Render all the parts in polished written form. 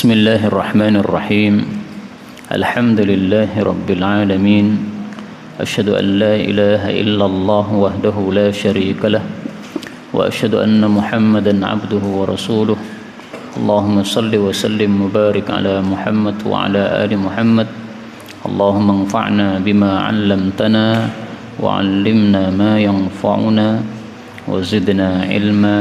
بسم الله الرحمن الرحيم الحمد لله رب العالمين أشهد أن لا إله إلا الله وحده لا شريك له وأشهد أن محمدا عبده ورسوله اللهم صل وسلم وبارك على محمد وعلى آل محمد اللهم انفعنا بما علمتنا وعلمنا ما ينفعنا وزدنا علما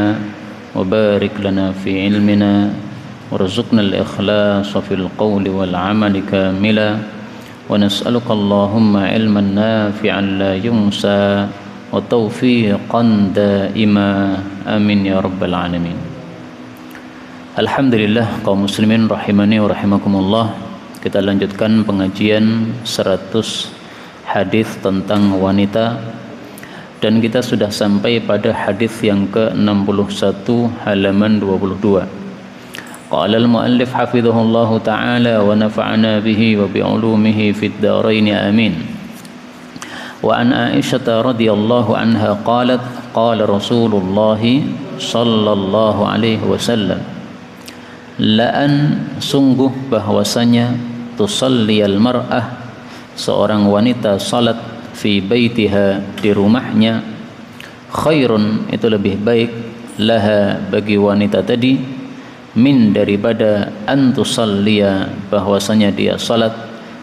وبارك لنا في علمنا وارزقنا الإخلاص في القول والعمل كاملا ونسألك اللهم علما نافعا لا ينسى وتوفيقا دائما آمين يا رب العالمين. Alhamdulillah kaum muslimin rahimani wa rahimakumullah. Kita lanjutkan pengajian 100 hadis tentang wanita dan kita sudah sampai pada hadis yang ke-61 halaman 22. Qala al-muallif hafizahullahu ta'ala wa nafa'ana bihi wa bi'ulumihi fid darain amin. Wa an Aisyah radhiyallahu anha qalat qala Rasulullah sallallahu alaihi wasallam la'an sungguh bahwasanya tusalliyal mar'ah seorang wanita salat fi baitiha di rumahnya khairun itu lebih baik laha bagi wanita tadi min daripada antusalliya bahwasanya dia salat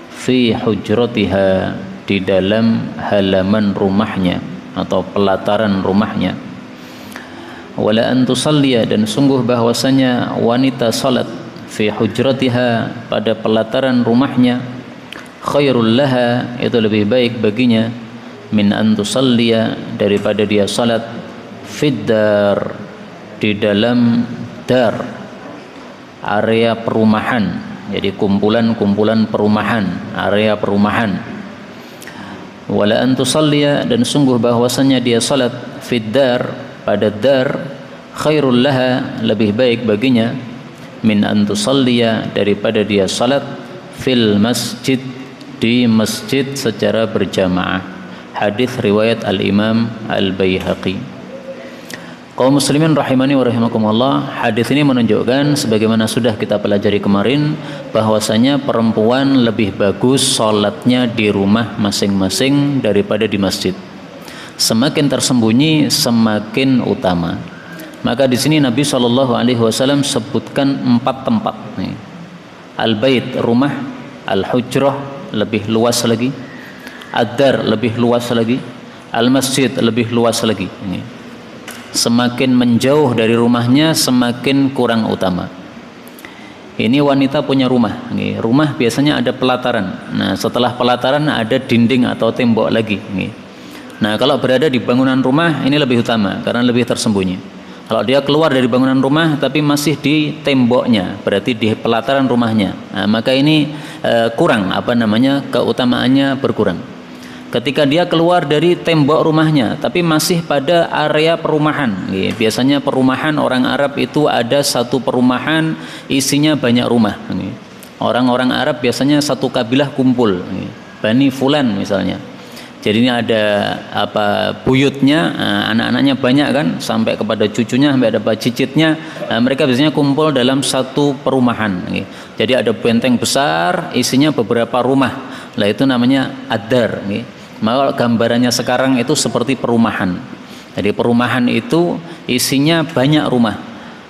fi hujratiha di dalam halaman rumahnya atau pelataran rumahnya. Wala antusalliya dan sungguh bahwasanya wanita salat fi hujratiha pada pelataran rumahnya khairul laha itu lebih baik baginya min antusalliya daripada dia salat fid dar di dalam dar area perumahan, jadi kumpulan-kumpulan perumahan, area perumahan. Wala antusalliya dan sungguh bahwasanya dia salat fid dar pada dar khairul laha lebih baik baginya min antusalliya daripada dia salat fil masjid di masjid secara berjamaah. Hadis riwayat al-Imam Al-Baihaqi. Kaum muslimin rahimani wa rahimakumullah, hadis ini menunjukkan sebagaimana sudah kita pelajari kemarin bahwasanya perempuan lebih bagus salatnya di rumah masing-masing daripada di masjid. Semakin tersembunyi semakin utama. Maka di sini Nabi SAW sebutkan 4 tempat. Al-bait rumah, al-hujrah lebih luas lagi, ad-dar lebih luas lagi, al-masjid lebih luas lagi. Semakin menjauh dari rumahnya semakin kurang utama. Ini wanita punya rumah. Rumah biasanya ada pelataran. Nah, setelah pelataran ada dinding atau tembok lagi. Nah, kalau berada di bangunan rumah ini lebih utama karena lebih tersembunyi. Kalau dia keluar dari bangunan rumah tapi masih di temboknya, berarti di pelataran rumahnya. Nah, maka ini kurang keutamaannya berkurang. Ketika dia keluar dari tembok rumahnya tapi masih pada area perumahan. Biasanya perumahan orang Arab itu ada satu perumahan isinya banyak rumah. Orang-orang Arab biasanya satu kabilah kumpul, Bani Fulan misalnya. Jadi ini ada buyutnya, anak-anaknya banyak kan, sampai kepada cucunya, sampai ada cicitnya. Mereka biasanya kumpul dalam satu perumahan. Jadi ada benteng besar isinya beberapa rumah. Lah itu namanya ad-dar. Maka gambarannya sekarang itu seperti perumahan. Jadi perumahan itu isinya banyak rumah.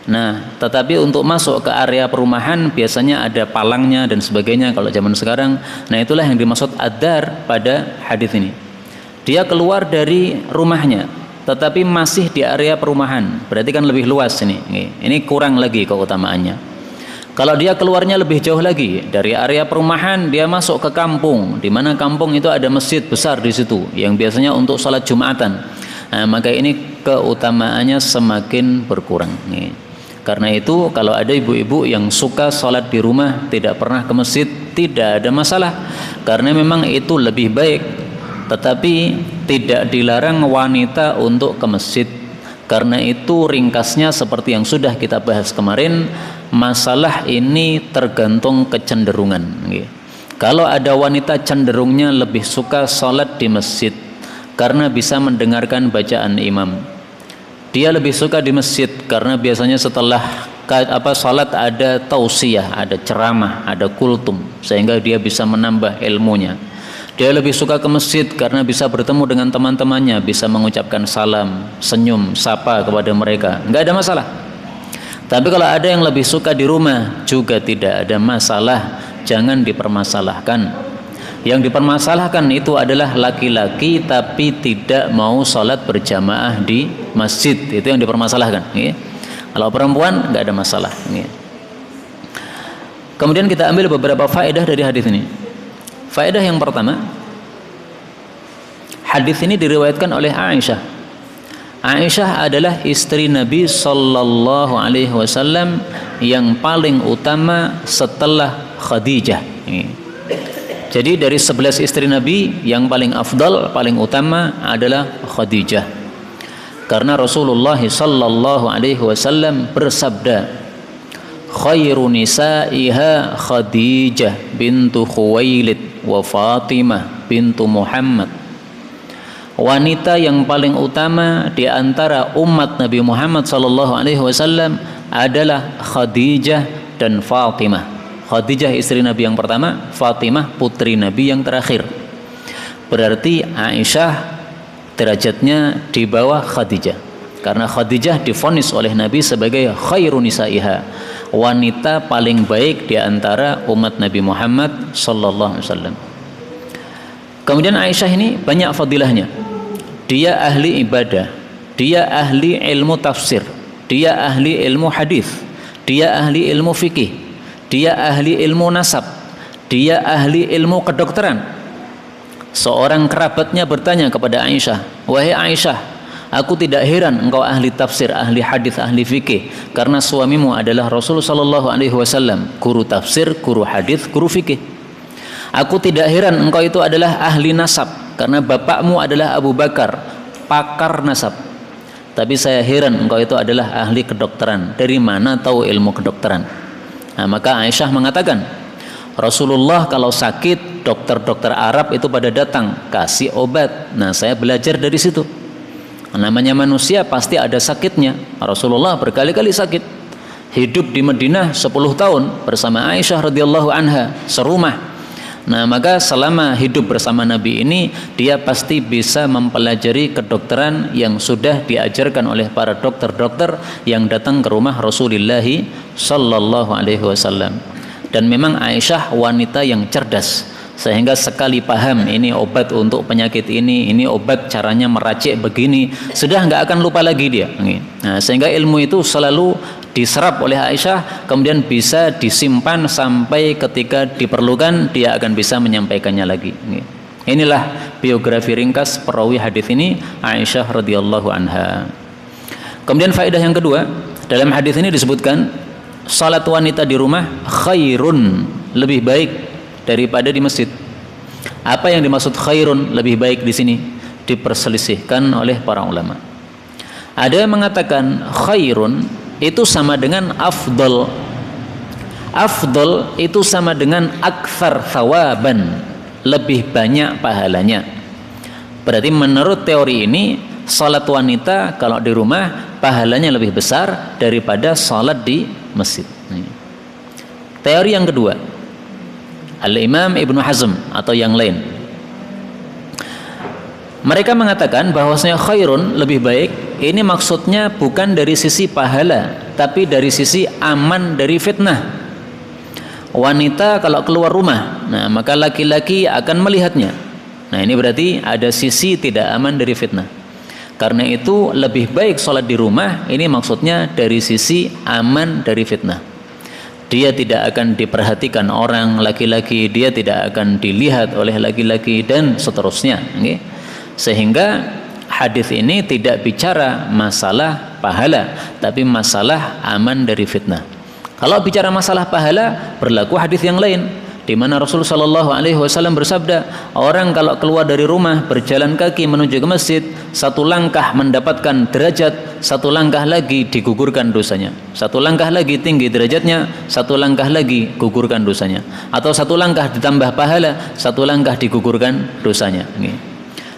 Nah, tetapi untuk masuk ke area perumahan biasanya ada palangnya dan sebagainya kalau zaman sekarang. Nah, itulah yang dimaksud ad-dar pada hadis ini. Dia keluar dari rumahnya tetapi masih di area perumahan. Berarti kan lebih luas ini. Ini kurang lagi keutamaannya. Kalau dia keluarnya lebih jauh lagi dari area perumahan, dia masuk ke kampung, di mana kampung itu ada masjid besar di situ yang biasanya untuk salat Jumatan. Nah, maka ini keutamaannya semakin berkurang. Karena itu kalau ada ibu-ibu yang suka salat di rumah, tidak pernah ke masjid, tidak ada masalah. Karena memang itu lebih baik. Tetapi tidak dilarang wanita untuk ke masjid. Karena itu ringkasnya seperti yang sudah kita bahas kemarin, masalah ini tergantung kecenderungan. Kalau ada wanita cenderungnya lebih suka salat di masjid karena bisa mendengarkan bacaan imam. Dia lebih suka di masjid karena biasanya setelah salat ada tausiyah, ada ceramah, ada kultum, sehingga dia bisa menambah ilmunya. Dia lebih suka ke masjid karena bisa bertemu dengan teman-temannya, bisa mengucapkan salam, senyum, sapa kepada mereka, nggak ada masalah. Tapi kalau ada yang lebih suka di rumah, juga tidak ada masalah, jangan dipermasalahkan. Yang dipermasalahkan itu adalah laki-laki tapi tidak mau sholat berjamaah di masjid, itu yang dipermasalahkan. Kalau perempuan nggak ada masalah. Kemudian kita ambil beberapa faedah dari hadis ini. Faedah yang pertama, hadis ini diriwayatkan oleh Aisyah. Aisyah adalah istri Nabi Sallallahu Alaihi Wasallam yang paling utama setelah Khadijah. Jadi dari 11 istri Nabi, yang paling afdal, paling utama adalah Khadijah. Karena Rasulullah Sallallahu Alaihi Wasallam bersabda, khairu nisaiha Khadijah bintu Khuwailid wa Fatimah bintu Muhammad. Wanita yang paling utama di antara umat Nabi Muhammad sallallahu alaihi wasallam adalah Khadijah dan Fatimah. Khadijah istri Nabi yang pertama, Fatimah putri Nabi yang terakhir. Berarti Aisyah derajatnya di bawah Khadijah. Karena Khadijah divonis oleh Nabi sebagai khairun nisaiha, wanita paling baik di antara umat Nabi Muhammad sallallahu alaihi wasallam. Kemudian Aisyah ini banyak fadilahnya. Dia ahli ibadah, dia ahli ilmu tafsir, dia ahli ilmu hadis, dia ahli ilmu fikih, dia ahli ilmu nasab, dia ahli ilmu kedokteran. Seorang kerabatnya bertanya kepada Aisyah, "Wahai Aisyah, aku tidak heran engkau ahli tafsir, ahli hadis, ahli fikih, karena suamimu adalah Rasul sallallahu alaihi wasallam, guru tafsir, guru hadis, guru fikih. Aku tidak heran engkau itu adalah ahli nasab, karena bapakmu adalah Abu Bakar, pakar nasab. Tapi saya heran engkau itu adalah ahli kedokteran. Dari mana tahu ilmu kedokteran?" Nah, maka Aisyah mengatakan, Rasulullah kalau sakit, dokter-dokter Arab itu pada datang, kasih obat. Nah, saya belajar dari situ. Namanya manusia pasti ada sakitnya. Rasulullah berkali-kali sakit. Hidup di Madinah 10 tahun bersama Aisyah radhiyallahu anha, serumah. Nah, maka selama hidup bersama Nabi ini, dia pasti bisa mempelajari kedokteran yang sudah diajarkan oleh para dokter-dokter yang datang ke rumah Rasulullah sallallahu alaihi wasallam. Dan memang Aisyah wanita yang cerdas, sehingga sekali paham ini obat untuk penyakit ini obat caranya meracik begini, sudah nggak akan lupa lagi dia. Nah, sehingga ilmu itu selalu diserap oleh Aisyah, kemudian bisa disimpan sampai ketika diperlukan dia akan bisa menyampaikannya lagi. Inilah biografi ringkas perawi hadis ini, Aisyah radhiyallahu anha. Kemudian faedah yang kedua, dalam hadis ini disebutkan salat wanita di rumah khairun, lebih baik daripada di masjid. Apa yang dimaksud khairun, lebih baik di sini? Diperselisihkan oleh para ulama. Ada yang mengatakan khairun itu sama dengan afdal. Afdal itu sama dengan aktsar thawaban, lebih banyak pahalanya. Berarti menurut teori ini, salat wanita kalau di rumah pahalanya lebih besar daripada salat di masjid. Teori yang kedua, Al-Imam Ibnu Hazm atau yang lain, mereka mengatakan bahwasanya khairun, lebih baik, ini maksudnya bukan dari sisi pahala, tapi dari sisi aman dari fitnah. Wanita kalau keluar rumah, nah maka laki-laki akan melihatnya. Nah, ini berarti ada sisi tidak aman dari fitnah. Karena itu lebih baik sholat di rumah, ini maksudnya dari sisi aman dari fitnah. Dia tidak akan diperhatikan orang laki-laki, dia tidak akan dilihat oleh laki-laki, dan seterusnya. Sehingga hadis ini tidak bicara masalah pahala, tapi masalah aman dari fitnah. Kalau bicara masalah pahala, berlaku hadis yang lain, di mana Rasulullah Shallallahu Alaihi Wasallam bersabda, orang kalau keluar dari rumah berjalan kaki menuju ke masjid, satu langkah mendapatkan derajat, satu langkah lagi digugurkan dosanya. Satu langkah lagi tinggi derajatnya, satu langkah lagi gugurkan dosanya. Atau satu langkah ditambah pahala, satu langkah digugurkan dosanya.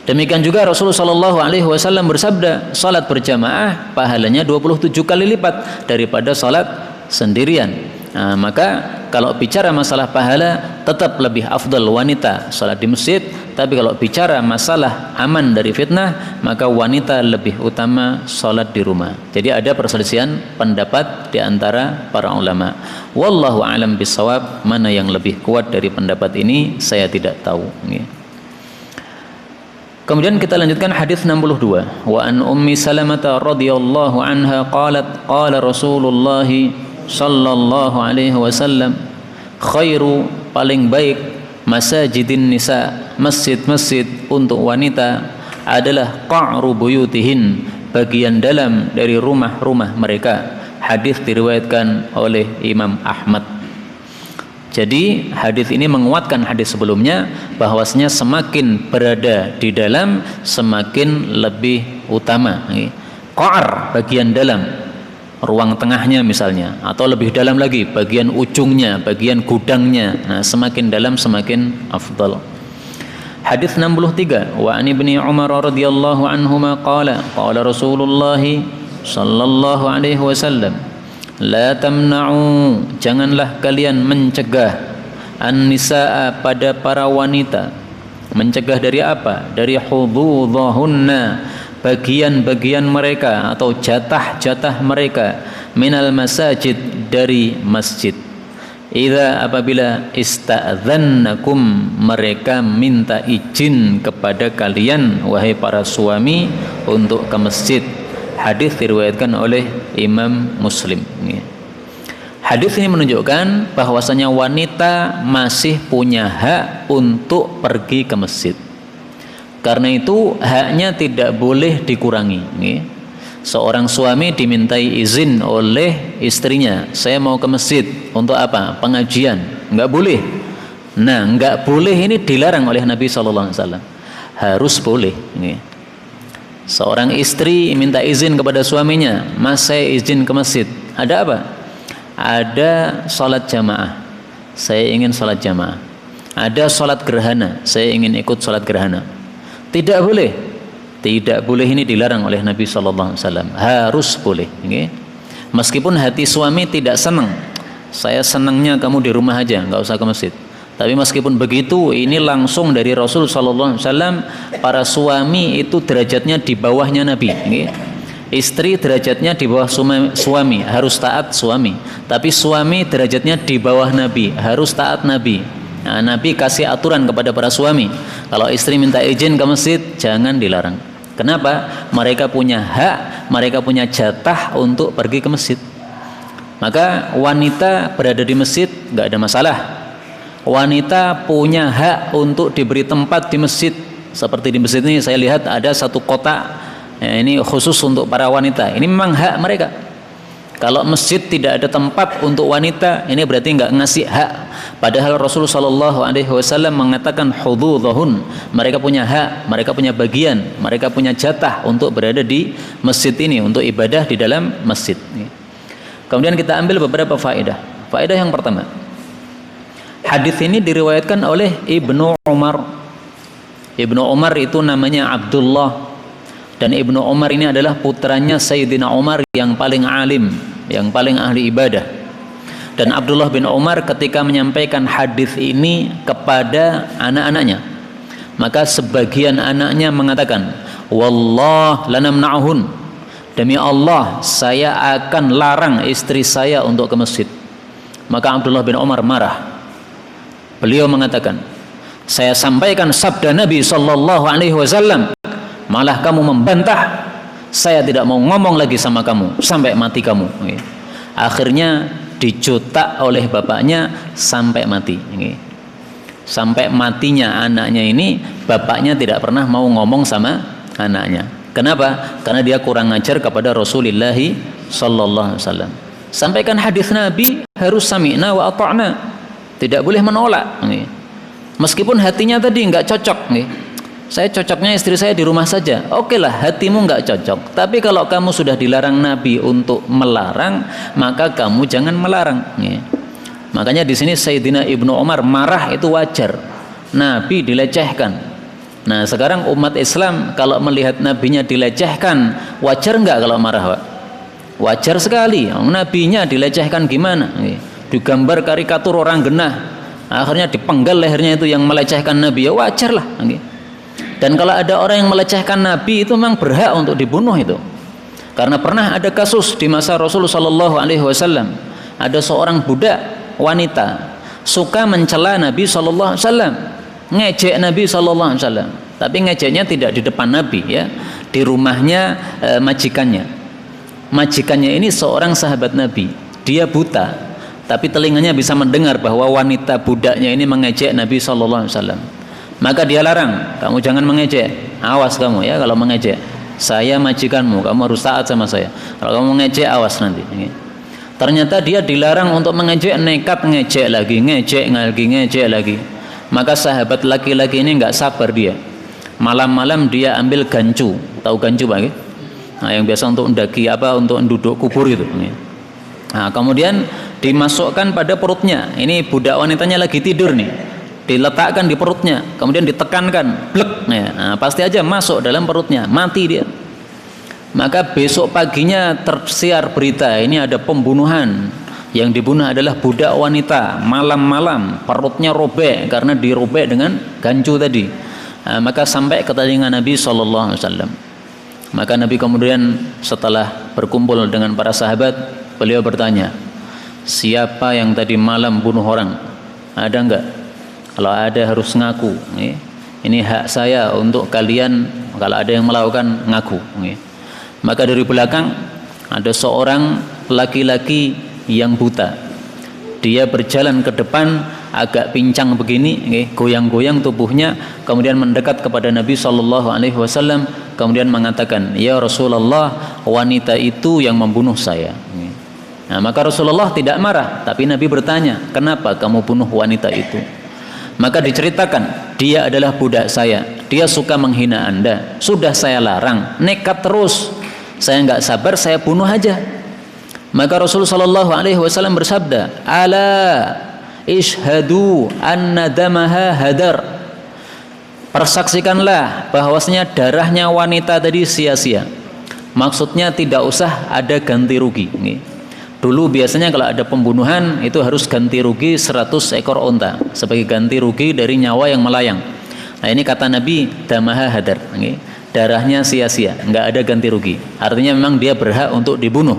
Demikian juga Rasulullah Shallallahu Alaihi Wasallam bersabda, salat berjamaah pahalanya 27 kali lipat daripada salat sendirian. Nah, maka kalau bicara masalah pahala tetap lebih afdal wanita salat di masjid, tapi kalau bicara masalah aman dari fitnah maka wanita lebih utama salat di rumah. Jadi ada perselisihan pendapat di antara para ulama. Wallahu a'lam bishawab, mana yang lebih kuat dari pendapat ini saya tidak tahu. Kemudian kita lanjutkan hadis 62. Wa an Ummi Salamah radhiyallahu anha qalat qala Rasulullah sallallahu alaihi wasallam khairu, paling baik, masajidin nisa, masjid-masjid untuk wanita adalah qa'ru buyutihin, bagian dalam dari rumah-rumah mereka. Hadis diriwayatkan oleh Imam Ahmad. Jadi hadis ini menguatkan hadis sebelumnya bahwasanya semakin berada di dalam semakin lebih utama. Qa'r, bagian dalam, ruang tengahnya misalnya, atau lebih dalam lagi bagian ujungnya, bagian gudangnya. Nah, semakin dalam semakin afdal. Hadis 63, wa an Ibni Umar radhiyallahu anhuma qala qala Rasulullah sallallahu alaihi wasallam la tamna'u, janganlah kalian mencegah an-nisaa, pada para wanita. Mencegah dari apa? Dari hududhunna, bagian-bagian mereka atau jatah-jatah mereka, minal masajid, dari masjid. Idza, apabila ista'dzannakum, mereka minta izin kepada kalian wahai para suami untuk ke masjid. Hadis diriwayatkan oleh Imam Muslim. Hadis ini menunjukkan bahwasanya wanita masih punya hak untuk pergi ke masjid. Karena itu haknya tidak boleh dikurangi. Seorang suami dimintai izin oleh istrinya, saya mau ke masjid untuk apa? Pengajian. Enggak boleh. Nah, enggak boleh ini dilarang oleh Nabi SAW. Harus boleh. Seorang istri minta izin kepada suaminya, mas saya izin ke masjid. Ada apa? Ada sholat jamaah, saya ingin sholat jamaah. Ada sholat gerhana, saya ingin ikut sholat gerhana. Tidak boleh. Tidak boleh ini dilarang oleh Nabi SAW. Harus boleh. Meskipun hati suami tidak senang, saya senangnya kamu di rumah aja, nggak usah ke masjid. Tapi meskipun begitu, ini langsung dari Rasul SAW. Para suami itu derajatnya di bawahnya Nabi. Istri derajatnya di bawah suami, harus taat suami. Tapi suami derajatnya di bawah Nabi, harus taat Nabi. Nah, Nabi kasih aturan kepada para suami, kalau istri minta izin ke masjid, jangan dilarang. Kenapa? Mereka punya hak, mereka punya jatah untuk pergi ke masjid. Maka wanita berada di masjid nggak ada masalah. Wanita punya hak untuk diberi tempat di masjid. Seperti di masjid ini saya lihat ada satu kotak, ya, ini khusus untuk para wanita. Ini memang hak mereka. Kalau masjid tidak ada tempat untuk wanita, ini berarti nggak ngasih hak. Padahal Rasulullah SAW mengatakan hududhun, mereka punya hak, mereka punya bagian, mereka punya jatah untuk berada di masjid ini, untuk ibadah di dalam masjid. Kemudian kita ambil beberapa faedah. Faedah yang pertama, hadis ini diriwayatkan oleh Ibnu Umar. Ibnu Umar itu namanya Abdullah, dan Ibnu Umar ini adalah putranya Sayyidina Umar yang paling alim, yang paling ahli ibadah. Dan Abdullah bin Umar ketika menyampaikan hadis ini kepada anak-anaknya, maka sebagian anaknya mengatakan, wallah lanamna'uhun, demi Allah saya akan larang istri saya untuk ke masjid. Maka Abdullah bin Umar marah. Beliau mengatakan, saya sampaikan sabda Nabi SAW, malah kamu membantah. Saya tidak mau ngomong lagi sama kamu sampai mati kamu. Akhirnya dijutak oleh bapaknya sampai mati. Sampai matinya anaknya ini, bapaknya tidak pernah mau ngomong sama anaknya. Kenapa? Karena dia kurang ajar kepada Rasulullah sallallahu alaihi wasallam. Sampaikan hadis Nabi harus sami'na wa ata'na. Tidak boleh menolak. Meskipun hatinya tadi nggak cocok. Saya cocoknya istri saya di rumah saja. Oke lah, hatimu nggak cocok. Tapi kalau kamu sudah dilarang Nabi untuk melarang, maka kamu jangan melarang. Makanya di sini Sayyidina Ibnu Umar marah itu wajar. Nabi dilecehkan. Nah sekarang umat Islam kalau melihat nabinya dilecehkan, wajar nggak kalau marah, Pak? Wajar sekali, nabinya dilecehkan gimana? Digambar karikatur orang genah, akhirnya dipenggal lehernya itu yang melecehkan Nabi, ya wajar lah. Dan kalau ada orang yang melecehkan Nabi itu memang berhak untuk dibunuh itu. Karena pernah ada kasus di masa Rasulullah Shallallahu Alaihi Wasallam, ada seorang budak wanita suka mencela Nabi Shallallahu Alaihi Wasallam, ngejek Nabi Shallallahu Alaihi Wasallam. Tapi ngejeknya tidak di depan Nabi, ya, di rumahnya majikannya. Majikannya ini seorang sahabat Nabi, dia buta, tapi telinganya bisa mendengar bahwa wanita budaknya ini mengejek Nabi Shallallahu Alaihi Wasallam. Maka dia larang, kamu jangan mengejek, awas kamu ya kalau mengejek. Saya majikanmu, kamu harus taat sama saya. Kalau kamu mengejek, awas nanti. Ternyata dia dilarang untuk mengejek, nekat ngejek lagi. Maka sahabat laki-laki ini nggak sabar dia. Malam-malam dia ambil gancu, tahu gancu Pak? Nah, yang biasa untuk mendaki untuk duduk kubur itu. Nah, kemudian dimasukkan pada perutnya. Ini budak wanitanya lagi tidur nih, diletakkan di perutnya, kemudian ditekankan, blek. Nah, pasti aja masuk dalam perutnya, mati dia. Maka besok paginya tersiar berita, ini ada pembunuhan. Yang dibunuh adalah budak wanita. Malam-malam perutnya robek karena dirobek dengan gancu tadi. Nah, maka sampai ke telinga Nabi Sallallahu Alaihi Wasallam. Maka Nabi kemudian setelah berkumpul dengan para sahabat, beliau bertanya, siapa yang tadi malam bunuh orang? Ada enggak? Kalau ada harus ngaku. Ini hak saya untuk kalian. Kalau ada yang melakukan, ngaku. Maka dari belakang ada seorang laki-laki yang buta. Dia berjalan ke depan agak pincang begini, goyang-goyang tubuhnya, kemudian mendekat kepada Nabi Shallallahu Alaihi Wasallam, kemudian mengatakan, ya Rasulullah, wanita itu yang membunuh saya. Nah, maka Rasulullah tidak marah, tapi Nabi bertanya, kenapa kamu bunuh wanita itu? Maka diceritakan, dia adalah budak saya, dia suka menghina Anda, sudah saya larang, nekat terus, saya nggak sabar, saya bunuh aja. Maka Rasulullah Shallallahu Alaihi Wasallam bersabda, ala ishhadu anna damaha hadar, persaksikanlah bahwasanya darahnya wanita tadi sia-sia. Maksudnya tidak usah ada ganti rugi. Dulu biasanya kalau ada pembunuhan itu harus ganti rugi 100 ekor onta sebagai ganti rugi dari nyawa yang melayang. Nah, ini kata Nabi, damaha hadar, darahnya sia-sia, nggak ada ganti rugi. Artinya memang dia berhak untuk dibunuh.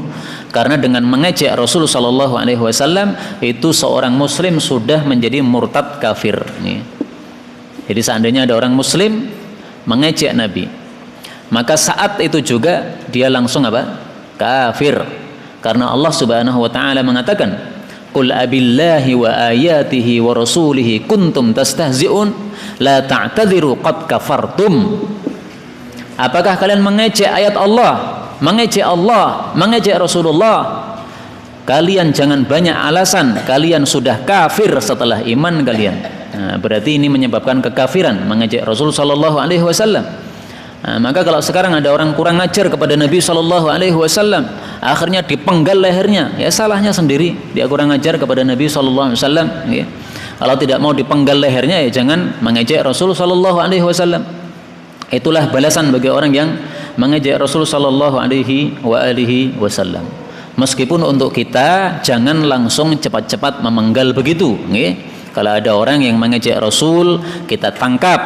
Karena dengan mengejek Rasulullah Shallallahu Alaihi Wasallam itu seorang Muslim sudah menjadi murtad kafir. Jadi seandainya ada orang Muslim mengejek Nabi, maka saat itu juga dia langsung apa? Kafir. Karena Allah Subhanahu Wa Taala mengatakan, Qul abillahi wa ayatihi wa rasulihi kuntum tastahzi'un la ta'tadhiru qad kafartum. Apakah kalian mengejek ayat Allah, mengejek Rasulullah? Kalian jangan banyak alasan, kalian sudah kafir setelah iman kalian. Nah, berarti ini menyebabkan kekafiran, mengejek Rasul sallallahu alaihi wasallam. Nah, maka kalau sekarang ada orang kurang ajar kepada Nabi sallallahu alaihi wasallam, akhirnya dipenggal lehernya, ya salahnya sendiri, dia kurang ajar kepada Nabi sallallahu alaihi wasallam, ya. Kalau tidak mau dipenggal lehernya, ya jangan mengejek Rasul sallallahu alaihi wasallam. Itulah balasan bagi orang yang mengejek Rasul sallallahu alaihi wasallam. Meskipun untuk kita jangan langsung cepat-cepat memenggal begitu, nggih. Kalau ada orang yang mengejek Rasul, kita tangkap,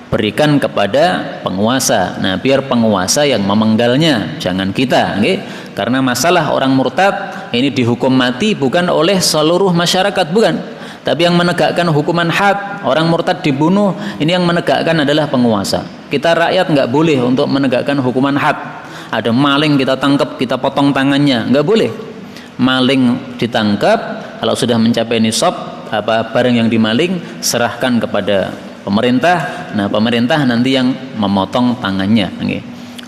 berikan kepada penguasa. Nah, biar penguasa yang memenggalnya, jangan kita, nggih. Karena masalah orang murtad ini dihukum mati bukan oleh seluruh masyarakat, bukan. Tapi yang menegakkan hukuman had, orang murtad dibunuh, ini yang menegakkan adalah penguasa. Kita rakyat nggak boleh untuk menegakkan hukuman had. Ada maling kita tangkap, kita potong tangannya, nggak boleh. Maling ditangkap, kalau sudah mencapai nisab, barang yang dimaling serahkan kepada pemerintah. Nah, pemerintah nanti yang memotong tangannya.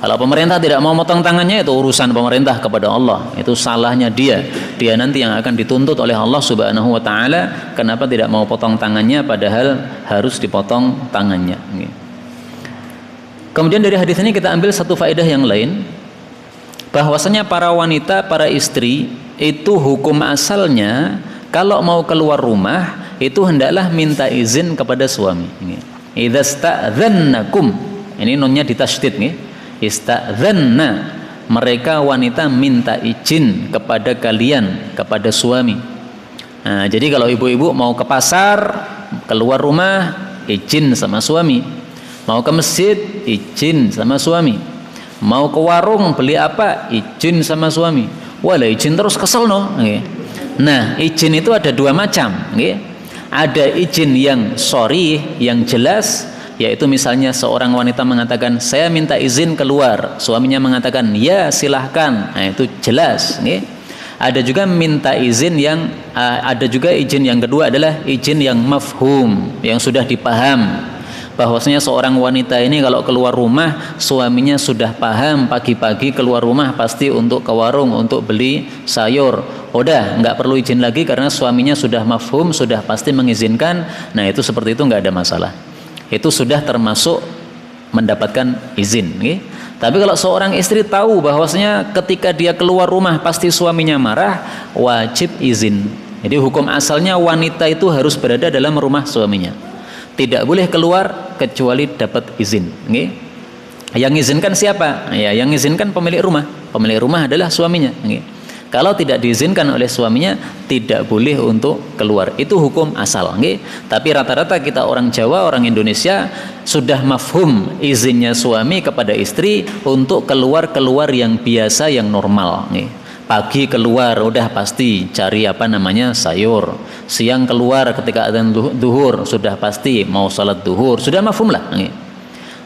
Kalau pemerintah tidak mau memotong tangannya, itu urusan pemerintah kepada Allah. Itu salahnya dia. Dia nanti yang akan dituntut oleh Allah Subhanahu wa taala kenapa tidak mau potong tangannya padahal harus dipotong tangannya. Kemudian dari hadis ini kita ambil satu faedah yang lain, bahwasanya para wanita, para istri itu hukum asalnya kalau mau keluar rumah itu hendaklah minta izin kepada suami. Idza sta'dzannakum, ini nunnya ditasydid nih. Ista'dzanna, mereka wanita minta izin kepada kalian, kepada suami. Nah, jadi kalau ibu-ibu mau ke pasar, keluar rumah, izin sama suami. Mau ke masjid, izin sama suami. Mau ke warung beli apa, izin sama suami. Walah izin terus kesel no. Nah, izin itu ada dua macam. Ada izin yang sorry, yang jelas, yaitu misalnya seorang wanita mengatakan saya minta izin keluar, suaminya mengatakan ya silahkan. Nah, itu jelas. Ada juga minta izin yang ada juga izin yang kedua adalah izin yang mafhum, yang sudah dipaham. Bahwasanya seorang wanita ini kalau keluar rumah, suaminya sudah paham pagi-pagi keluar rumah pasti untuk ke warung untuk beli sayur. Udah nggak perlu izin lagi karena suaminya sudah mafhum, sudah pasti mengizinkan. Nah itu seperti itu nggak ada masalah. Itu sudah termasuk mendapatkan izin. Tapi kalau seorang istri tahu bahwasanya ketika dia keluar rumah pasti suaminya marah, wajib izin. Jadi hukum asalnya wanita itu harus berada dalam rumah suaminya. Tidak boleh keluar kecuali dapat izin. Yang izinkan siapa? Ya, yang izinkan pemilik rumah. Pemilik rumah adalah suaminya. Kalau tidak diizinkan oleh suaminya, tidak boleh untuk keluar. Itu hukum asal. Tapi rata-rata kita orang Jawa, orang Indonesia sudah mafhum izinnya suami kepada istri untuk keluar-keluar yang biasa, yang normal. Pagi keluar udah pasti cari sayur. Siang keluar ketika adzan duhur sudah pasti mau salat duhur. Sudah mafhum lah.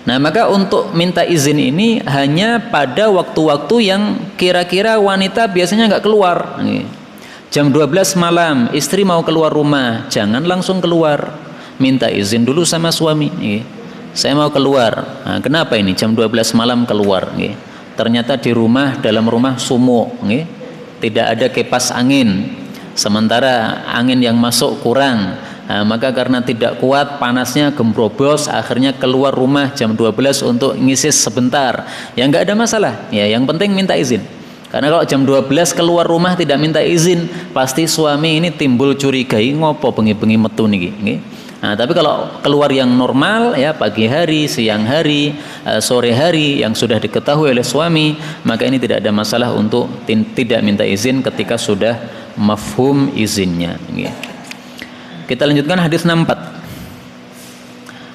Nah maka untuk minta izin ini hanya pada waktu-waktu yang kira-kira wanita biasanya nggak keluar. Jam 12 malam istri mau keluar rumah, jangan langsung keluar. Minta izin dulu sama suami. Saya mau keluar. Nah, kenapa ini jam 12 malam keluar? Ternyata di rumah, dalam rumah sumuk, tidak ada kipas angin, sementara angin yang masuk kurang. Nah, maka karena tidak kuat panasnya gembrobos, akhirnya keluar rumah jam 12 untuk ngisi sebentar. Ya nggak ada masalah, ya yang penting minta izin. Karena kalau jam 12 keluar rumah tidak minta izin, pasti suami ini timbul curigai, ngopo bengi-bengi metu niki. Nah, tapi kalau keluar yang normal ya pagi hari, siang hari, sore hari yang sudah diketahui oleh suami, maka ini tidak ada masalah untuk tidak minta izin ketika sudah mafhum izinnya. Kita lanjutkan hadis 64.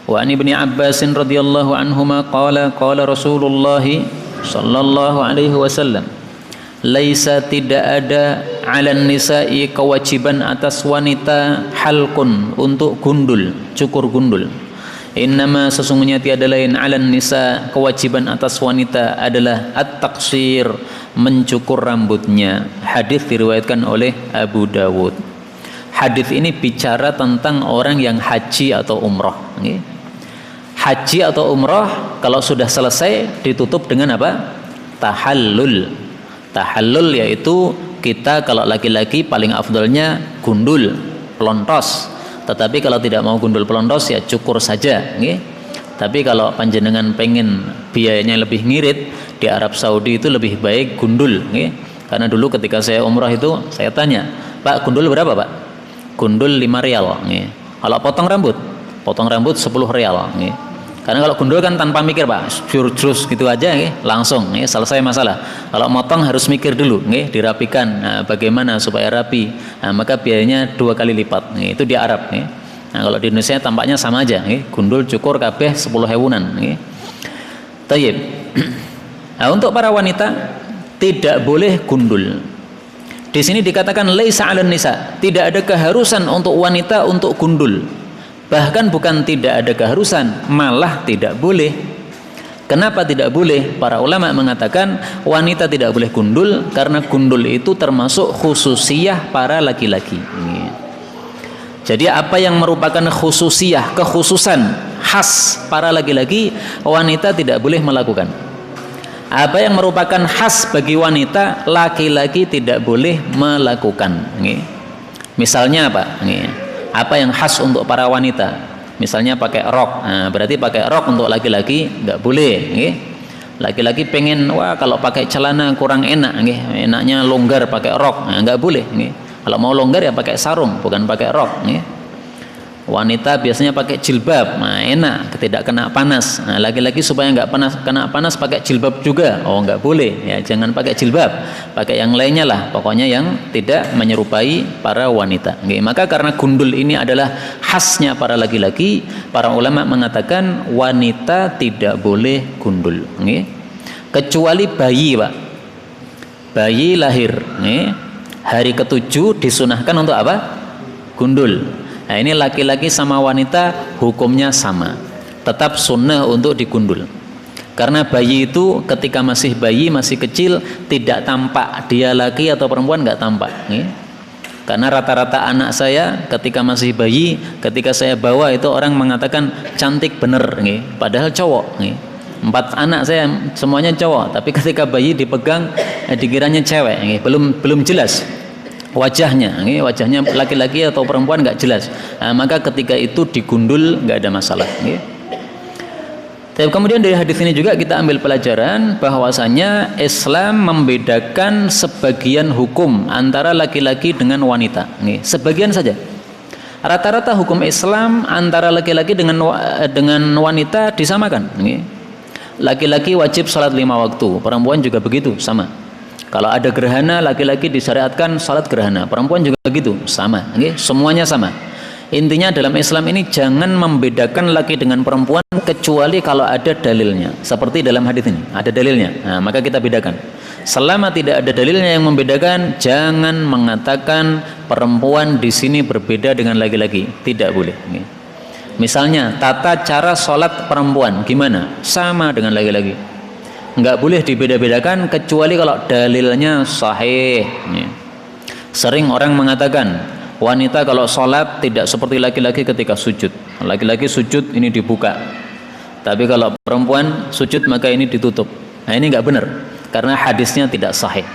Wa an Ibnu Abbas radhiyallahu anhuma qala Rasulullah sallallahu alaihi wasallam, laisa tidak ada 'alan nisa'i kewajiban atas wanita halqun untuk gundul, cukur gundul. Innama sesungguhnya tiada lain 'alan nisa kewajiban atas wanita adalah at-taqsir, mencukur rambutnya. Hadis diriwayatkan oleh Abu Dawud. Hadis ini bicara tentang orang yang haji atau umrah. Haji atau umrah kalau sudah selesai ditutup dengan apa? Tahallul. Tahallul yaitu kita kalau laki-laki paling afdalnya gundul, pelontos. Tetapi kalau tidak mau gundul pelontos ya cukur saja. Tapi kalau panjenengan pengen biayanya lebih ngirit, di Arab Saudi itu lebih baik gundul. Karena dulu ketika saya umrah itu saya tanya, Pak gundul berapa Pak? Gundul 5 rial. Kalau potong rambut 10 rial. Karena kalau gundul kan tanpa mikir Pak, jurus gitu aja langsung selesai masalah. Kalau motong harus mikir dulu, dirapikan. Nah, bagaimana supaya rapi? Nah, maka biayanya 2 kali lipat. Itu di Arab. Nah, kalau di Indonesia tampaknya sama aja. Gundul cukur kabeh 10 hewunan. Tayyib. Nah, untuk para wanita tidak boleh gundul. Di sini dikatakan laisa 'alan nisa, tidak ada keharusan untuk wanita untuk gundul. Bahkan bukan tidak ada keharusan, malah tidak boleh. Kenapa tidak boleh? Para ulama mengatakan wanita tidak boleh gundul karena gundul itu termasuk khususiyah para laki-laki. Jadi apa yang merupakan khususiyah, kekhususan khas para laki-laki, wanita tidak boleh melakukan. Apa yang merupakan khas bagi wanita, laki-laki tidak boleh melakukan. Misalnya apa? Apa yang khas untuk para wanita? Misalnya pakai rok. Nah, berarti pakai rok untuk laki-laki nggak boleh. Laki-laki pengen, wah kalau pakai celana kurang enak, enaknya longgar pakai rok. Nah, nggak boleh. Kalau mau longgar ya pakai sarung, bukan pakai rok. Wanita biasanya pakai jilbab, nah enak, tidak kena panas. Nah, laki-laki supaya nggak kena panas pakai jilbab juga. Oh, nggak boleh ya, jangan pakai jilbab, pakai yang lainnya lah. Pokoknya yang tidak menyerupai para wanita. Oke, maka karena gundul ini adalah khasnya para laki-laki, para ulama mengatakan wanita tidak boleh gundul. Oke, kecuali bayi, Pak. Bayi lahir, hari ke-7 disunahkan untuk apa? Gundul. Nah, ini laki-laki sama wanita hukumnya sama, tetap sunnah untuk digundul. Karena bayi itu ketika masih bayi, masih kecil, tidak tampak dia laki atau perempuan, nggak tampak. Karena rata-rata anak saya ketika masih bayi, ketika saya bawa itu orang mengatakan cantik bener, padahal cowok. 4 anak saya semuanya cowok, tapi ketika bayi dipegang dikiranya cewek, belum jelas wajahnya, wajahnya laki-laki atau perempuan nggak jelas. Nah, maka ketika itu digundul nggak ada masalah. Tapi kemudian dari hadis ini juga kita ambil pelajaran bahwasanya Islam membedakan sebagian hukum antara laki-laki dengan wanita. Sebagian saja. Rata-rata hukum Islam antara laki-laki dengan wanita disamakan. Laki-laki wajib salat 5 waktu, perempuan juga begitu, sama. Kalau ada gerhana, laki-laki disyariatkan salat gerhana, perempuan juga begitu, sama. Semuanya sama. Intinya dalam Islam ini jangan membedakan laki dengan perempuan kecuali kalau ada dalilnya. Seperti dalam hadis ini, ada dalilnya. Nah, maka kita bedakan. Selama tidak ada dalilnya yang membedakan, jangan mengatakan perempuan di sini berbeda dengan laki-laki. Tidak boleh. Misalnya tata cara sholat perempuan gimana? Sama dengan laki-laki. Nggak boleh dibeda-bedakan kecuali kalau dalilnya sahih. Sering orang mengatakan wanita kalau sholat tidak seperti laki-laki ketika sujud. Laki-laki sujud ini dibuka, tapi kalau perempuan sujud maka ini ditutup. Nah, ini nggak benar karena hadisnya tidak sahih.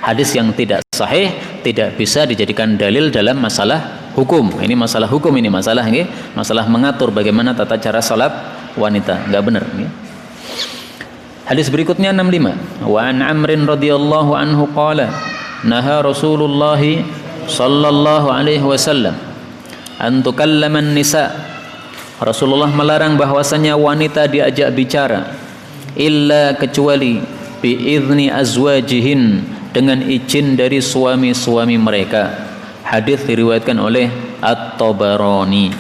Hadis yang tidak sahih tidak bisa dijadikan dalil dalam masalah hukum. Ini masalah hukum, ini masalah mengatur bagaimana tata cara sholat wanita. Nggak benar. Hadis berikutnya 65. Wa an Amrin radhiyallahu anhu qala naha Rasulullah sallallahu alaihi wasallam an tukallama an-nisa. Rasulullah melarang bahwasanya wanita diajak bicara illa kecuali biizni azwajihin, dengan izin dari suami-suami mereka. Hadis diriwayatkan oleh At-Tabarani.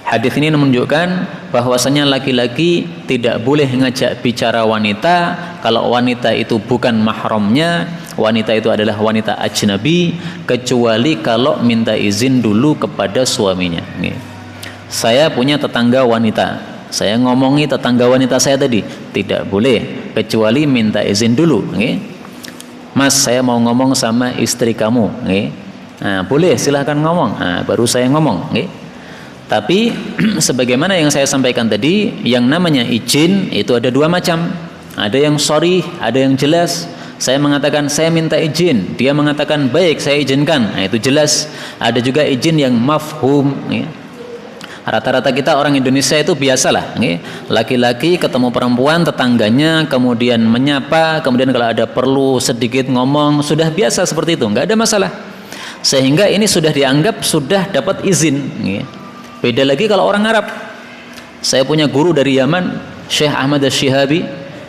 Hadis ini menunjukkan bahwasanya laki-laki tidak boleh ngajak bicara wanita kalau wanita itu bukan mahramnya, wanita itu adalah wanita ajnabi, kecuali kalau minta izin dulu kepada suaminya. Saya punya tetangga wanita, saya ngomongi tetangga wanita saya tadi, tidak boleh kecuali minta izin dulu. Mas, saya mau ngomong sama istri kamu. Nah, boleh, silahkan ngomong. Nah, baru saya ngomong. Tapi sebagaimana yang saya sampaikan tadi, yang namanya izin itu ada 2 macam. Ada yang sharih, ada yang jelas. Saya mengatakan saya minta izin, dia mengatakan baik saya izinkan. Nah, itu jelas. Ada juga izin yang mafhum. Rata-rata kita orang Indonesia itu biasalah. Laki-laki ketemu perempuan tetangganya, kemudian menyapa, kemudian kalau ada perlu sedikit ngomong, sudah biasa seperti itu, nggak ada masalah. Sehingga ini sudah dianggap sudah dapat izin. Beda lagi kalau orang Arab. Saya punya guru dari Yaman, Syekh Ahmad Asy-Syihabi.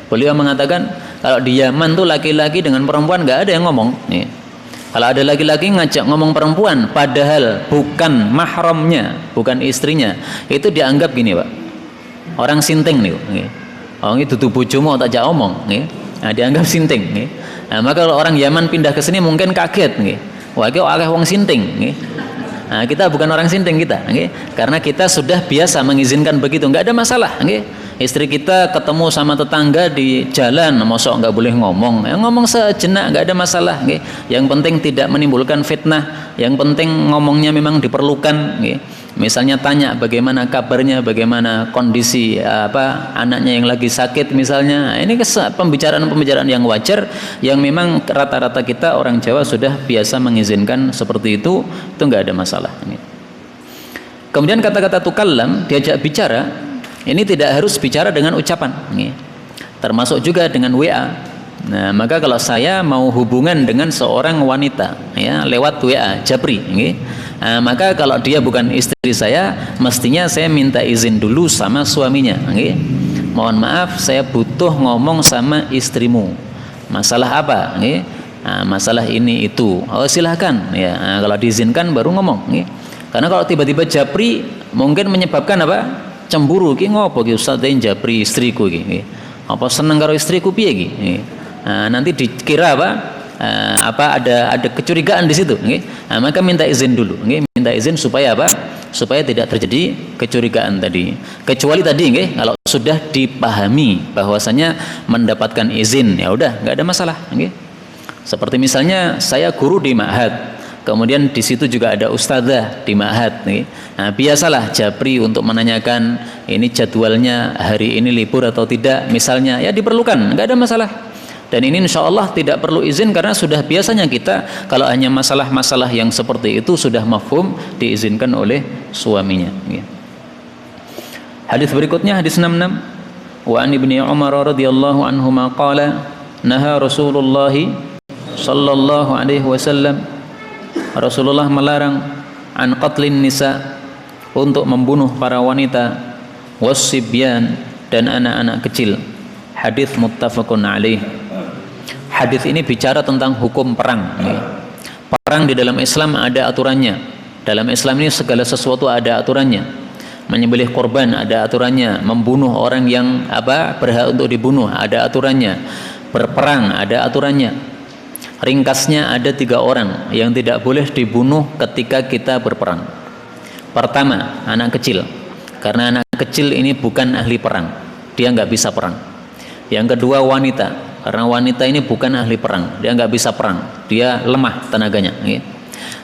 Beliau mengatakan kalau di Yaman tuh laki-laki dengan perempuan nggak ada yang ngomong. Kalau ada laki-laki ngajak ngomong perempuan padahal bukan mahramnya, bukan istrinya, itu dianggap gini, Pak. Orang sinting nih. Oh, ini dudu bojomu tak jak omong, nah, dianggap sinting. Nah, maka kalau orang Yaman pindah ke sini mungkin kaget, wah iki akeh wong sinting. Nah, kita bukan orang sinting kita, karena kita sudah biasa mengizinkan begitu, nggak ada masalah. Istri kita ketemu sama tetangga di jalan, mosok nggak boleh ngomong, ngomong sejenak nggak ada masalah. Yang penting tidak menimbulkan fitnah, yang penting ngomongnya memang diperlukan. Misalnya tanya bagaimana kabarnya, bagaimana kondisi anaknya yang lagi sakit misalnya. Ini pembicaraan-pembicaraan yang wajar, yang memang rata-rata kita orang Jawa sudah biasa mengizinkan seperti itu nggak ada masalah. Kemudian kata-kata tukallam, diajak bicara, ini tidak harus bicara dengan ucapan. Termasuk juga dengan WA. Nah, maka kalau saya mau hubungan dengan seorang wanita ya lewat WA japri, okay? Nah, maka kalau dia bukan istri saya, mestinya saya minta izin dulu sama suaminya, okay? Mohon maaf, saya butuh ngomong sama istrimu. Masalah apa? Okay? Nah, masalah ini itu. Oh, silahkan ya. Nah, kalau diizinkan baru ngomong, okay? Karena kalau tiba-tiba japri mungkin menyebabkan apa? Cemburu, ki ngopo ki Ustaz japri istriku ki. Apa seneng karo istriku piye ki? Nah, nanti dikira apa ada kecurigaan di situ, okay? Nah, maka minta izin dulu, okay? Minta izin supaya apa? Supaya tidak terjadi kecurigaan tadi. Kecuali tadi, okay? Kalau sudah dipahami bahwasanya mendapatkan izin, ya udah nggak ada masalah, okay? Seperti misalnya saya guru di ma'had, kemudian di situ juga ada ustadzah di ma'had, okay? Nah, biasalah japri untuk menanyakan ini jadwalnya hari ini libur atau tidak, misalnya, ya diperlukan, nggak ada masalah. Dan ini insya Allah tidak perlu izin karena sudah biasanya kita kalau hanya masalah-masalah yang seperti itu sudah mafhum diizinkan oleh suaminya. Hadis berikutnya hadis 66. Wa an ibni Umar radhiyallahu anhuma qala naha Rasulullah sallallahu alaihi wasallam, Rasulullah melarang an qatlin nisa, untuk membunuh para wanita, wassibyan, dan anak-anak kecil. Hadis muttafaqun alaih. Hadis ini bicara tentang hukum perang. Perang di dalam Islam ada aturannya. Dalam Islam ini segala sesuatu ada aturannya. Menyembelih korban ada aturannya. Membunuh orang yang berhak untuk dibunuh ada aturannya. Berperang ada aturannya. Ringkasnya ada 3 orang yang tidak boleh dibunuh ketika kita berperang. Pertama, anak kecil. Karena anak kecil ini bukan ahli perang, dia nggak bisa perang. Yang kedua, wanita. Karena wanita ini bukan ahli perang, dia nggak bisa perang, dia lemah tenaganya.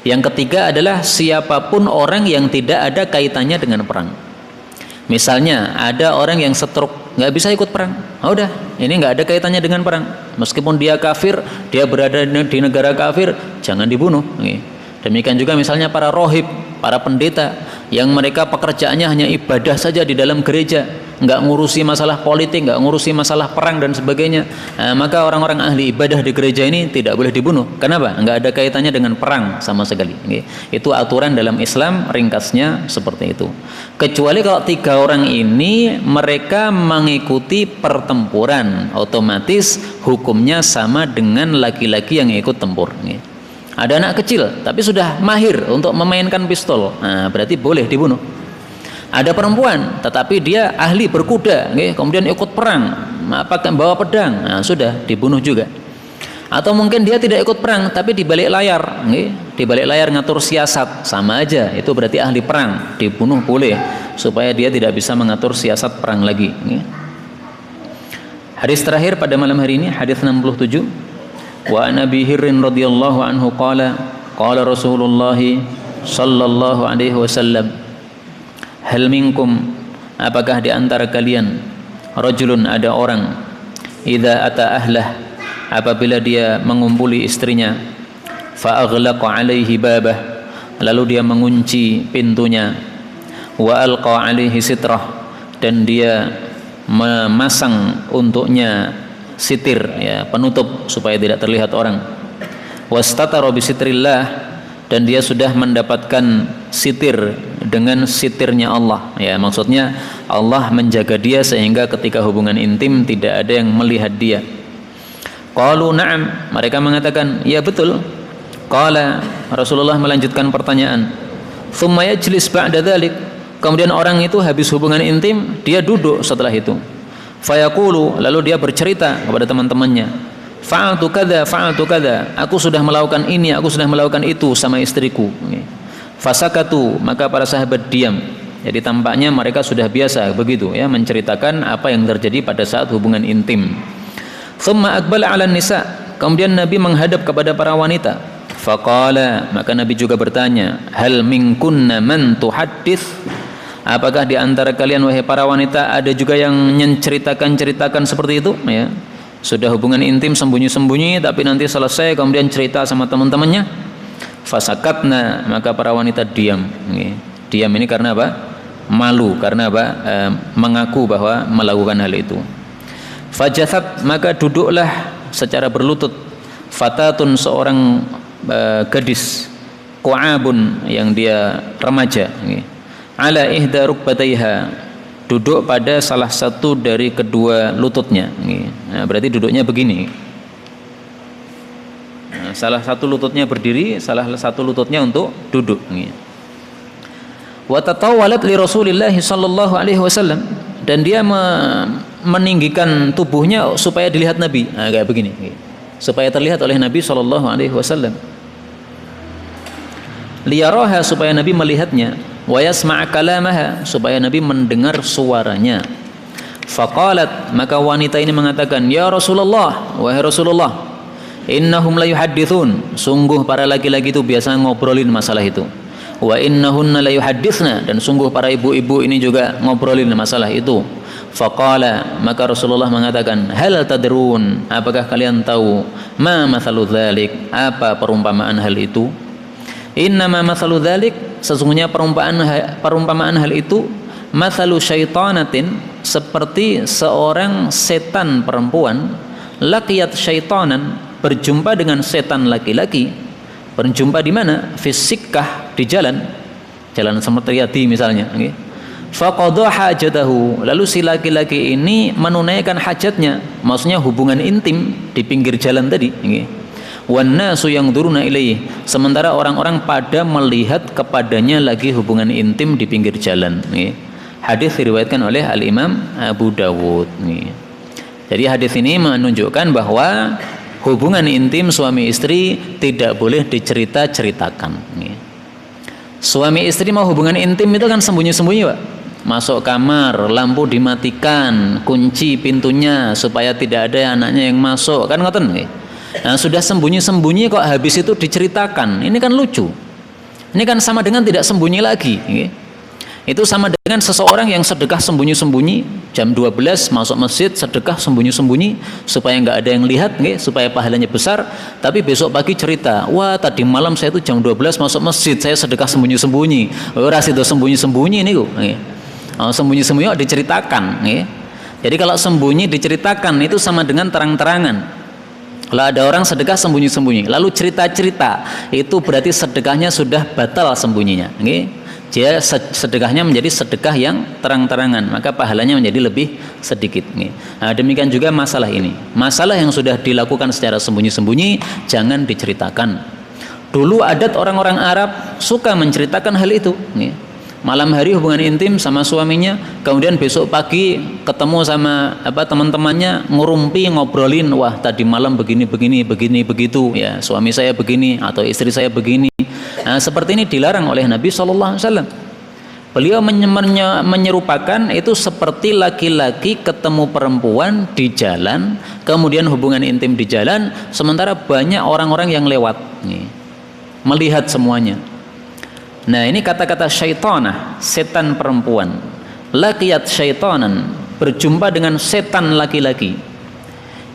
Yang ketiga adalah siapapun orang yang tidak ada kaitannya dengan perang. Misalnya ada orang yang stroke, nggak bisa ikut perang, udah, ini nggak ada kaitannya dengan perang. Meskipun dia kafir, dia berada di negara kafir, jangan dibunuh. Demikian juga misalnya para rohib, para pendeta yang mereka pekerjaannya hanya ibadah saja di dalam gereja, nggak ngurusi masalah politik, nggak ngurusi masalah perang dan sebagainya. Nah, maka orang-orang ahli ibadah di gereja ini tidak boleh dibunuh. Kenapa? Nggak ada kaitannya dengan perang sama sekali. Itu aturan dalam Islam, ringkasnya seperti itu. Kecuali kalau 3 orang ini mereka mengikuti pertempuran, otomatis hukumnya sama dengan laki-laki yang ikut tempur. Ada anak kecil tapi sudah mahir untuk memainkan pistol, nah, berarti boleh dibunuh. Ada perempuan tetapi dia ahli berkuda, kemudian ikut perang, bawa pedang, nah, sudah dibunuh juga. Atau mungkin dia tidak ikut perang tapi di balik layar, di balik layar ngatur siasat, sama aja, itu berarti ahli perang, dibunuh boleh supaya dia tidak bisa mengatur siasat perang lagi. Hadis terakhir pada malam hari ini, hadis 67. Wa an Abi Hirrin radhiyallahu anhu qala qala Rasulullah sallallahu alaihi wasallam, hal minkum, apakah di antara kalian, rajulun, ada orang, idza ata ahlah, apabila dia mengumpuli istrinya, fa aghlaqa alaihi babah, lalu dia mengunci pintunya, wa alqa alaihi sitrah, dan dia memasang untuknya sitir, ya, penutup supaya tidak terlihat orang, wastatara bi sitrillah, dan dia sudah mendapatkan sitir dengan sitirnya Allah, ya, maksudnya Allah menjaga dia sehingga ketika hubungan intim tidak ada yang melihat dia. Qalu na'am, mereka mengatakan ya betul. Qala, Rasulullah melanjutkan pertanyaan, thumma yajlis ba'da dzalik, kemudian orang itu habis hubungan intim dia duduk setelah itu. Fayaqulu, lalu dia bercerita kepada teman-temannya, fa'altu kadza, aku sudah melakukan ini, aku sudah melakukan itu sama istriku. Fasakatu, maka para sahabat diam. Jadi tampaknya mereka sudah biasa begitu, ya, menceritakan apa yang terjadi pada saat hubungan intim. Thumma aqbala 'alan nisa, kemudian Nabi menghadap kepada para wanita. Faqala, maka Nabi juga bertanya, hal minkunna man tuhaddits, apakah di antara kalian wahai para wanita ada juga yang menceritakan seperti itu, ya, sudah hubungan intim sembunyi-sembunyi tapi nanti selesai kemudian cerita sama teman-temannya. Fasakatna, maka para wanita diam. Diam ini karena apa? Malu, karena apa? Mengaku bahwa melakukan hal itu. Fajathat, maka duduklah secara berlutut, fatatun seorang gadis, qu'abun yang dia remaja, ala ihda rukbataiha, duduk pada salah satu dari kedua lututnya. Nah, berarti duduknya begini. Nah, salah satu lututnya berdiri, salah satu lututnya untuk duduk. Wa tatawalat li Rasulillah sallallahu alaihi wasallam, dan dia meninggikan tubuhnya supaya dilihat Nabi. Nah, kayak begini, supaya terlihat oleh Nabi sallallahu alaihi wasallam. Liyaraha, supaya Nabi melihatnya, wa yasma' kalamaha, supaya Nabi mendengar suaranya. Faqalat, maka wanita ini mengatakan, ya Rasulullah, wahai Rasulullah, innahum la yuhaddithun, sungguh para laki-laki itu biasa ngobrolin masalah itu. Wa innahunna la yuhaddithna, dan sungguh para ibu-ibu ini juga ngobrolin masalah itu. Faqala, maka Rasulullah mengatakan, hal tadrun, apakah kalian tahu, ma mathalu dzalik, apa perumpamaan hal itu? Innama mathalu dzalik, sesungguhnya perumpamaan hal itu, mathalu syaitanatin, seperti seorang setan perempuan, laqiyat syaitanan, berjumpa dengan setan laki-laki. Berjumpa di mana? Fisikkah, di jalan Samartiyati misalnya. Faqadha hajatahu, lalu si laki-laki ini menunaikan hajatnya, maksudnya hubungan intim di pinggir jalan tadi. Wan nasu yanzuruna ilaihi, sementara orang-orang pada melihat kepadanya lagi hubungan intim di pinggir jalan. Hadis diriwayatkan oleh Al-Imam Abu Dawud. Jadi hadis ini menunjukkan bahwa hubungan intim suami istri tidak boleh dicerita-ceritakan. Suami istri mau hubungan intim itu kan sembunyi-sembunyi, Pak. Masuk kamar, lampu dimatikan, kunci pintunya supaya tidak ada anaknya yang masuk, kan ngoten nggih. Nah, sudah sembunyi-sembunyi kok habis itu diceritakan. Ini kan lucu. Ini kan sama dengan tidak sembunyi lagi. Itu sama dengan seseorang yang sedekah sembunyi-sembunyi, jam 12 masuk masjid sedekah sembunyi-sembunyi supaya nggak ada yang lihat, supaya pahalanya besar. Tapi besok pagi cerita, wah tadi malam saya itu jam 12 masuk masjid, saya sedekah sembunyi-sembunyi. Ora itu sembunyi-sembunyi niku. Sembunyi-sembunyi diceritakan. Jadi kalau sembunyi diceritakan itu sama dengan terang-terangan. Kalau ada orang sedekah sembunyi-sembunyi, lalu cerita-cerita, itu berarti sedekahnya sudah batal sembunyinya. Dia sedekahnya menjadi sedekah yang terang-terangan, maka pahalanya menjadi lebih sedikit. Nah, demikian juga masalah ini. Masalah yang sudah dilakukan secara sembunyi-sembunyi jangan diceritakan. Dulu adat orang-orang Arab suka menceritakan hal itu. Malam hari hubungan intim sama suaminya, kemudian besok pagi ketemu sama teman-temannya, ngurumpi, ngobrolin, wah tadi malam begini begitu, ya suami saya begini atau istri saya begini. Nah, seperti ini dilarang oleh Nabi SAW. Beliau menyerupakan itu seperti laki-laki ketemu perempuan di jalan, kemudian hubungan intim di jalan, sementara banyak orang-orang yang lewat, melihat semuanya. Nah, ini kata-kata syaitanah, setan perempuan. Laqiyat syaitanan, berjumpa dengan setan laki-laki.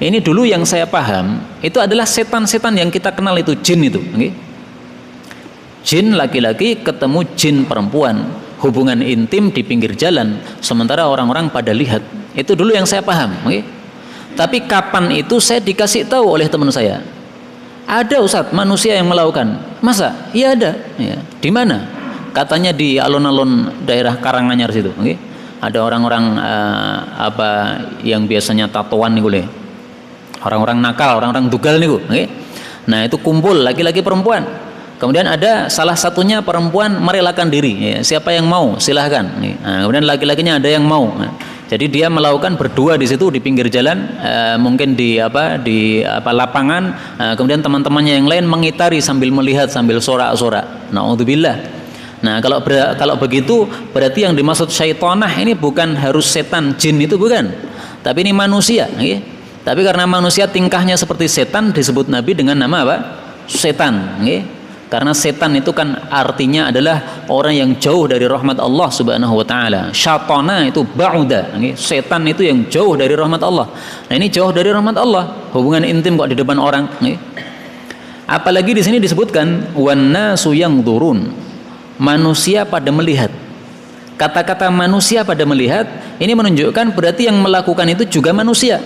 Ini dulu yang saya paham, itu adalah setan-setan yang kita kenal itu, jin itu. Jin laki-laki ketemu jin perempuan, hubungan intim di pinggir jalan, sementara orang-orang pada lihat. Itu dulu yang saya paham. Tapi kapan itu saya dikasih tahu oleh teman saya. Ada Ustaz manusia yang melakukan. Masa? Iya ada. Ya. Di mana? Katanya di alun-alun daerah Karanganyar situ. Ada orang-orang yang biasanya tatoan nih boleh. Orang-orang nakal, orang-orang dugal nih. Nah, itu kumpul laki-laki perempuan. Kemudian ada salah satunya perempuan merelakan diri. Ya, siapa yang mau silahkan. Nah, kemudian laki-lakinya ada yang mau. Jadi dia melakukan berdua di situ di pinggir jalan, mungkin di lapangan. Kemudian teman-temannya yang lain mengitari sambil melihat sambil sorak-sorak. Na'udzubillah. Nah, kalau begitu berarti yang dimaksud syaitanah ini bukan harus setan jin itu, bukan. Tapi ini manusia. Tapi karena manusia tingkahnya seperti setan, disebut Nabi dengan nama apa? Setan. Karena setan itu kan artinya adalah orang yang jauh dari rahmat Allah Subhanahu wa taala. Syaitana itu ba'uda, setan itu yang jauh dari rahmat Allah. Nah, ini jauh dari rahmat Allah, hubungan intim kok di depan orang. Apalagi di sini disebutkan wan nasu yanzurun, manusia pada melihat. Kata-kata manusia pada melihat ini menunjukkan berarti yang melakukan itu juga manusia.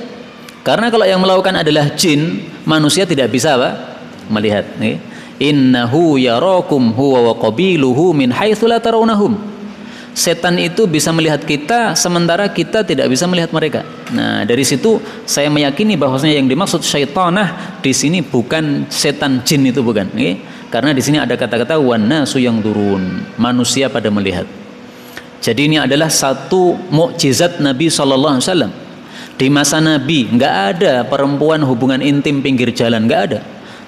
Karena kalau yang melakukan adalah jin, manusia tidak bisa apa? Melihat. Innahu yarakum huwa wa qabiluhu min haitsu la tarawnahum. Setan itu bisa melihat kita sementara kita tidak bisa melihat mereka. Nah, dari situ saya meyakini bahwasanya yang dimaksud syaitanah di sini bukan setan jin, itu bukan. Karena di sini ada kata-kata wan nasu yang turun, manusia pada melihat. Jadi ini adalah satu mukjizat Nabi SAW. Di masa Nabi nggak ada perempuan hubungan intim pinggir jalan, nggak ada.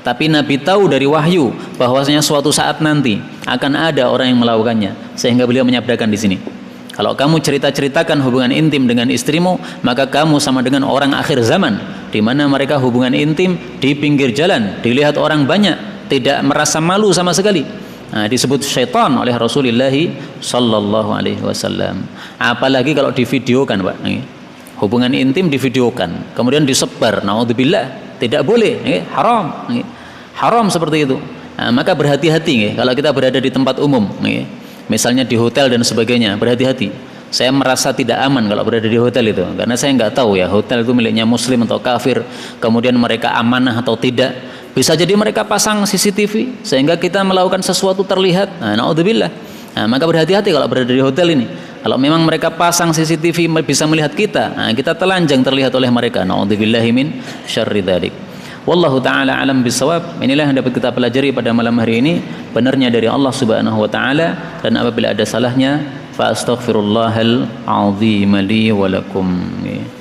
Tapi Nabi tahu dari wahyu bahwasanya suatu saat nanti akan ada orang yang melakukannya, sehingga beliau menyabdakan di sini, kalau kamu cerita-ceritakan hubungan intim dengan istrimu, maka kamu sama dengan orang akhir zaman, di mana mereka hubungan intim di pinggir jalan, dilihat orang banyak, tidak merasa malu sama sekali. Nah, disebut syaitan oleh Rasulullah sallallahu alaihi wasallam. Apalagi kalau divideokan, Pak. Hubungan intim divideokan, kemudian disebar, naudzubillah, tidak boleh, haram, haram seperti itu. Nah, maka berhati-hati, kalau kita berada di tempat umum, misalnya di hotel dan sebagainya, berhati-hati. Saya merasa tidak aman kalau berada di hotel itu, karena saya nggak tahu ya hotel itu miliknya muslim atau kafir, kemudian mereka amanah atau tidak. Bisa jadi mereka pasang CCTV sehingga kita melakukan sesuatu terlihat. Nah, naudzubillah. Nah, maka berhati-hati kalau berada di hotel ini. Kalau memang mereka pasang CCTV bisa melihat kita, nah, kita telanjang terlihat oleh mereka. Naudzubillahi min syarri dzalik. Wallahu taala alam bisawab. Inilah yang dapat kita pelajari pada malam hari ini, benarnya dari Allah Subhanahu wa taala, dan apabila ada salahnya fa astaghfirullahal azim li wa lakum.